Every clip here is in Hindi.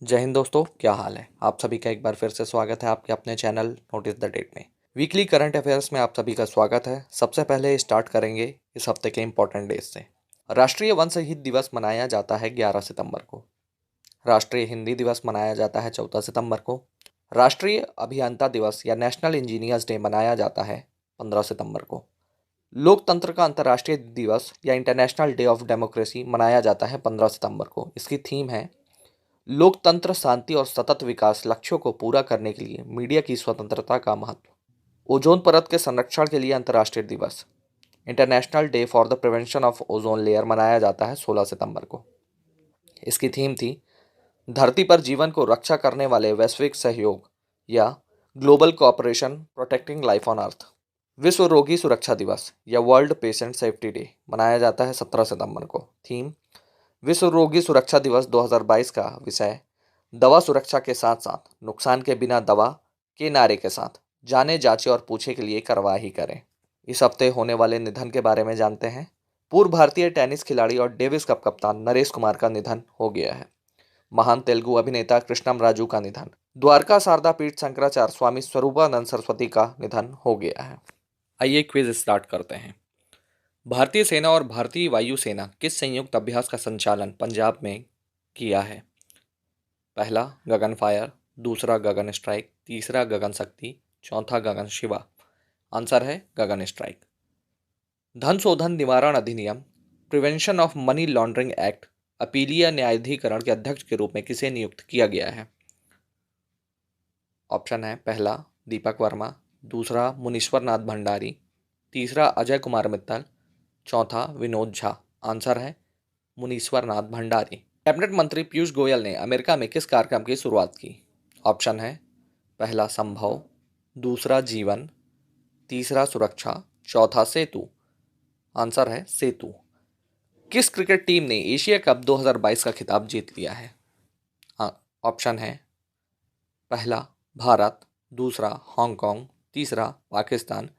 जय हिंद दोस्तों, क्या हाल है। आप सभी का एक बार फिर से स्वागत है आपके अपने चैनल नोटिस द डेट में। वीकली करंट अफेयर्स में आप सभी का स्वागत है। सबसे पहले स्टार्ट करेंगे इस हफ्ते के इंपॉर्टेंट डेज से। राष्ट्रीय वन शहीद दिवस मनाया जाता है 11 सितंबर को। राष्ट्रीय हिंदी दिवस मनाया जाता है 14 सितंबर को। राष्ट्रीय अभियंता दिवस या नेशनल इंजीनियर्स डे मनाया जाता है 15 सितंबर को। लोकतंत्र का अंतर्राष्ट्रीय दिवस या इंटरनेशनल डे ऑफ डेमोक्रेसी मनाया जाता है 15 सितंबर को। इसकी थीम है लोकतंत्र, शांति और सतत विकास लक्ष्यों को पूरा करने के लिए मीडिया की स्वतंत्रता का महत्व। ओजोन परत के संरक्षण के लिए अंतर्राष्ट्रीय दिवस international day for the prevention of ozone layer मनाया जाता है 16 सितंबर को। इसकी थीम थी धरती पर जीवन को रक्षा करने वाले वैश्विक सहयोग या global cooperation protecting life on earth. विश्व रोगी सुरक्षा दिवस या वर्ल्ड पेशेंट सेफ्टी डे मनाया जाता है 17 सितंबर को। थीम विश्व रोगी सुरक्षा दिवस 2022 का विषय दवा सुरक्षा के साथ साथ नुकसान के बिना दवा के नारे के साथ जाने जांचे और पूछे के लिए कार्रवाई करें। इस हफ्ते होने वाले निधन के बारे में जानते हैं। पूर्व भारतीय टेनिस खिलाड़ी और डेविस कप कप्तान नरेश कुमार का निधन हो गया है। महान तेलुगु अभिनेता कृष्णम राजू का निधन। द्वारका शारदा पीठ शंकराचार्य स्वामी स्वरूपानंद सरस्वती का निधन हो गया है। आइए क्विज स्टार्ट करते हैं। भारतीय सेना और भारतीय वायुसेना किस संयुक्त अभ्यास का संचालन पंजाब में किया है? पहला गगन फायर, दूसरा गगन स्ट्राइक, तीसरा गगन शक्ति, चौथा गगन शिवा। आंसर है गगन स्ट्राइक। धन शोधन निवारण अधिनियम prevention of money laundering act अपीलीय न्यायाधिकरण के अध्यक्ष के रूप में किसे नियुक्त किया गया है? ऑप्शन है पहला दीपक वर्मा, दूसरा मुनीश्वर नाथ भंडारी, तीसरा अजय कुमार मित्तल, चौथा विनोद झा। आंसर है मुनीश्वर नाथ भंडारी। कैबिनेट मंत्री पीयूष गोयल ने अमेरिका में किस कार्यक्रम की शुरुआत की? ऑप्शन है पहला संभव, दूसरा जीवन, तीसरा सुरक्षा, चौथा सेतु। आंसर है सेतु। किस क्रिकेट टीम ने एशिया कप 2022 का खिताब जीत लिया है? ऑप्शन है पहला भारत, दूसरा हांगकांग, तीसरा पाकिस्तान,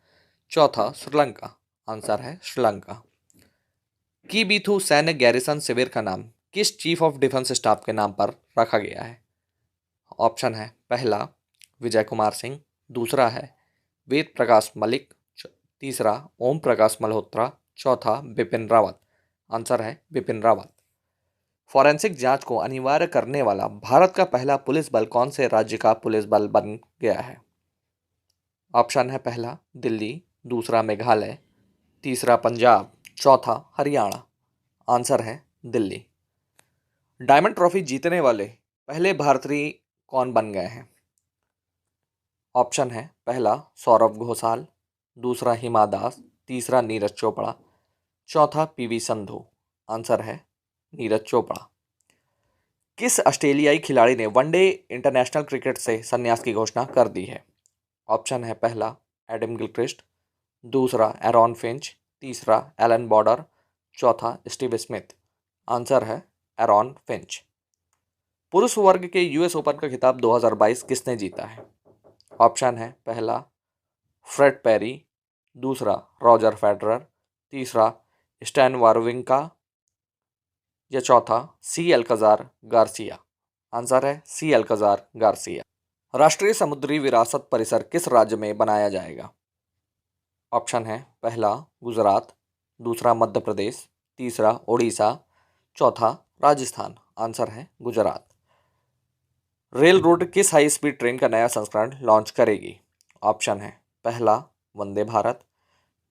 चौथा श्रीलंका। आंसर है श्रीलंका। की बीथू सैन्य गैरिसन शिविर का नाम किस चीफ ऑफ डिफेंस स्टाफ के नाम पर रखा गया है? ऑप्शन है पहला विजय कुमार सिंह, दूसरा है वेद प्रकाश मलिक, तीसरा ओम प्रकाश मल्होत्रा, चौथा बिपिन रावत। आंसर है बिपिन रावत। फॉरेंसिक जांच को अनिवार्य करने वाला भारत का पहला पुलिस बल कौन से राज्य का पुलिस बल बन गया है? ऑप्शन है पहला दिल्ली, दूसरा मेघालय, तीसरा पंजाब, चौथा हरियाणा। आंसर है दिल्ली। डायमंड ट्रॉफी जीतने वाले पहले भारतीय कौन बन गए हैं? ऑप्शन है पहला सौरव घोषाल, दूसरा हिमा दास, तीसरा नीरज चोपड़ा, चौथा पीवी संधू। आंसर है नीरज चोपड़ा। किस ऑस्ट्रेलियाई खिलाड़ी ने वनडे इंटरनेशनल क्रिकेट से संन्यास की घोषणा कर दी है? ऑप्शन है पहला एडम गिलक्रिस्ट, दूसरा एरॉन फिंच, तीसरा एलन बॉर्डर, चौथा स्टीव स्मिथ। आंसर है एरॉन फिंच। पुरुष वर्ग के यूएस ओपन का खिताब 2022 किसने जीता है? ऑप्शन है पहला फ्रेड पेरी, दूसरा रॉजर फेडरर, तीसरा स्टैन वारविंका या चौथा सी अल्कजार गार्सिया। आंसर है सी अल्कजार गार्सिया। राष्ट्रीय समुद्री विरासत परिसर किस राज्य में बनाया जाएगा? ऑप्शन है पहला गुजरात, दूसरा मध्य प्रदेश, तीसरा ओडिशा, चौथा राजस्थान। आंसर है गुजरात। रेल रोड किस हाई स्पीड ट्रेन का नया संस्करण लॉन्च करेगी? ऑप्शन है पहला वंदे भारत,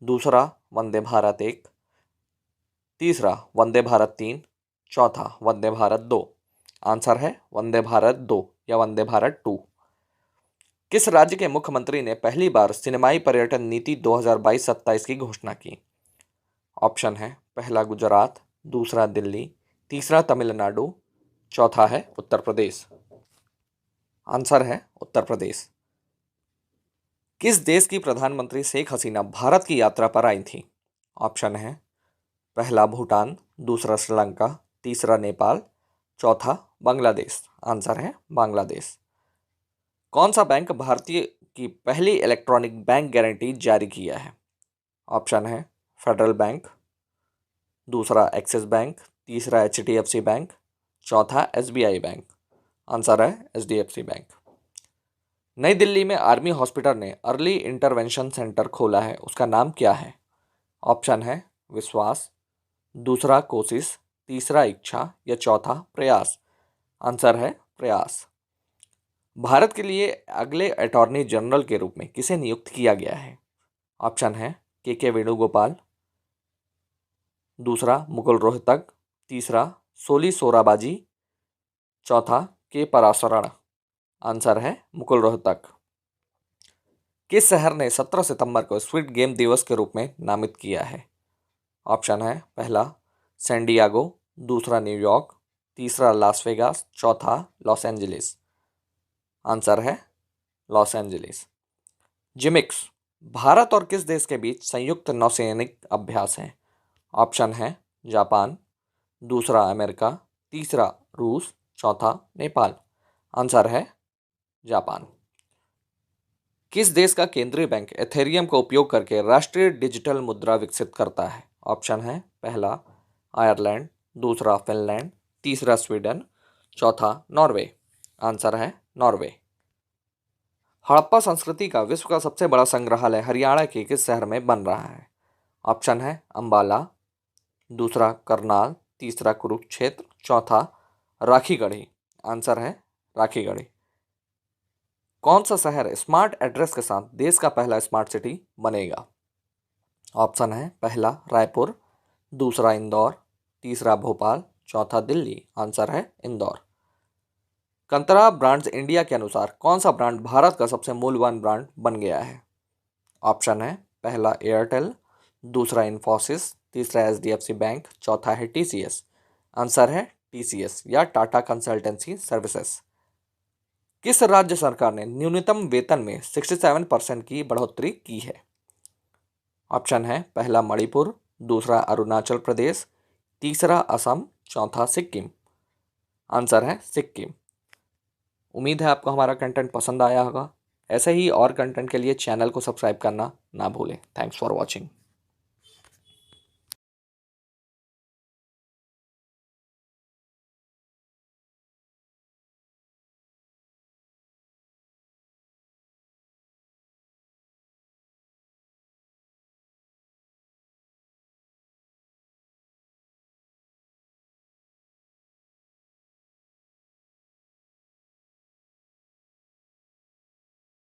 दूसरा वंदे भारत एक, तीसरा वंदे भारत तीन, चौथा वंदे भारत दो। आंसर है वंदे भारत दो या वंदे भारत टू। किस राज्य के मुख्यमंत्री ने पहली बार सिनेमाई पर्यटन नीति 2022-27 की घोषणा की? ऑप्शन है पहला गुजरात, दूसरा दिल्ली, तीसरा तमिलनाडु, चौथा है उत्तर प्रदेश। आंसर है उत्तर प्रदेश। किस देश की प्रधानमंत्री शेख हसीना भारत की यात्रा पर आई थी? ऑप्शन है पहला भूटान, दूसरा श्रीलंका, तीसरा नेपाल, चौथा बांग्लादेश। आंसर है बांग्लादेश। कौन सा बैंक भारतीय की पहली इलेक्ट्रॉनिक बैंक गारंटी जारी किया है? ऑप्शन है फेडरल बैंक, दूसरा एक्सिस बैंक, तीसरा एचडीएफसी बैंक, चौथा एसबीआई बैंक। आंसर है HDFC बैंक। नई दिल्ली में आर्मी हॉस्पिटल ने अर्ली इंटरवेंशन सेंटर खोला है, उसका नाम क्या है? ऑप्शन है विश्वास, दूसरा कोशिश, तीसरा इच्छा या चौथा प्रयास। आंसर है प्रयास। भारत के लिए अगले अटॉर्नी जनरल के रूप में किसे नियुक्त किया गया है? ऑप्शन है के वेणुगोपाल, दूसरा मुकुल रोहतक, तीसरा सोली सोराबाजी, चौथा के पराशरण। आंसर है मुकुल रोहतक। किस शहर ने 17 सितंबर को स्क्विड गेम दिवस के रूप में नामित किया है? ऑप्शन है पहला सैन डियागो, दूसरा न्यूयॉर्क, तीसरा लास वेगास, चौथा लॉस एंजलिस। आंसर है लॉस एंजलिस। जिमिक्स भारत और किस देश के बीच संयुक्त नौसैनिक अभ्यास है? ऑप्शन है जापान, दूसरा अमेरिका, तीसरा रूस, चौथा नेपाल। आंसर है जापान। किस देश का केंद्रीय बैंक एथेरियम का उपयोग करके राष्ट्रीय डिजिटल मुद्रा विकसित करता है? ऑप्शन है पहला आयरलैंड, दूसरा फिनलैंड, तीसरा स्वीडन, चौथा नॉर्वे। आंसर है नॉर्वे। हड़प्पा संस्कृति का विश्व का सबसे बड़ा संग्रहालय हरियाणा के किस शहर में बन रहा है? ऑप्शन है अंबाला, दूसरा करनाल, तीसरा कुरुक्षेत्र, चौथा राखीगढ़ी। आंसर है राखीगढ़ी। कौन सा शहर स्मार्ट एड्रेस के साथ देश का पहला स्मार्ट सिटी बनेगा? ऑप्शन है पहला रायपुर, दूसरा इंदौर, तीसरा भोपाल, चौथा दिल्ली। आंसर है इंदौर। कंतरा ब्रांड्स इंडिया के अनुसार कौन सा ब्रांड भारत का सबसे मूल्यवान ब्रांड बन गया है? ऑप्शन है पहला एयरटेल, दूसरा इन्फोसिस, तीसरा HDFC बैंक, चौथा है TCS। आंसर है TCS या टाटा कंसल्टेंसी सर्विसेज। किस राज्य सरकार ने न्यूनतम वेतन में 67% की बढ़ोतरी की है? ऑप्शन है पहला मणिपुर, दूसरा अरुणाचल प्रदेश, तीसरा असम, चौथा सिक्किम। आंसर है सिक्किम। उम्मीद है आपको हमारा कंटेंट पसंद आया होगा। ऐसे ही और कंटेंट के लिए चैनल को सब्सक्राइब करना ना भूलें। Thanks for watching.